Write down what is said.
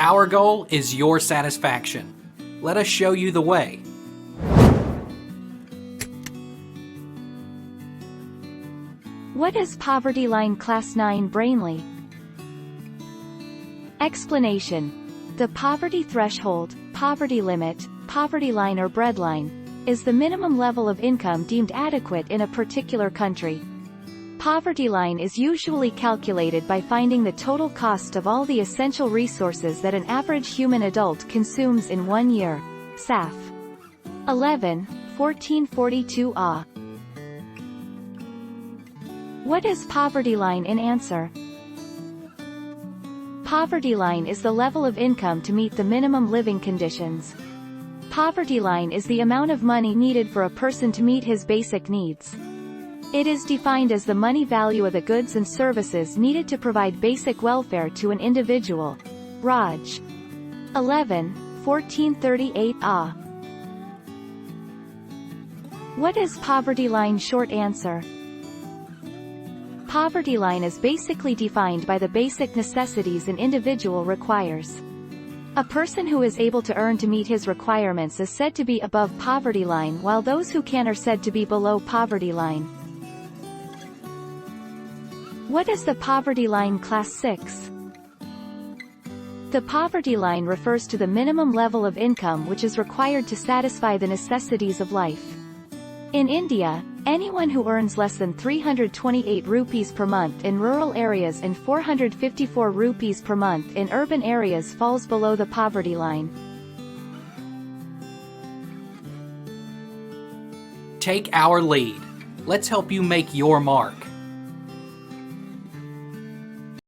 Our goal is your satisfaction. Let us show you the way. What is poverty line Class 9 Brainly? Explanation. The poverty threshold, poverty limit, poverty line or breadline, is the minimum level of income deemed adequate in a particular country. Poverty line is usually calculated by finding the total cost of all the essential resources that an average human adult consumes in 1 year. SAF 11, 1442a. What is poverty line in answer? Poverty line is the level of income to meet the minimum living conditions. Poverty line is the amount of money needed for a person to meet his basic needs. It is defined as the money value of the goods and services needed to provide basic welfare to an individual. Raj 11, 1438a. What is poverty line short answer? Poverty line is basically defined by the basic necessities an individual requires. A person who is able to earn to meet his requirements is said to be above poverty line, while those who can are said to be below poverty line. What is the poverty line Class 6? The poverty line refers to the minimum level of income which is required to satisfy the necessities of life. In India, anyone who earns less than 328 rupees per month in rural areas and 454 rupees per month in urban areas falls below the poverty line. Take our lead. Let's help you make your mark.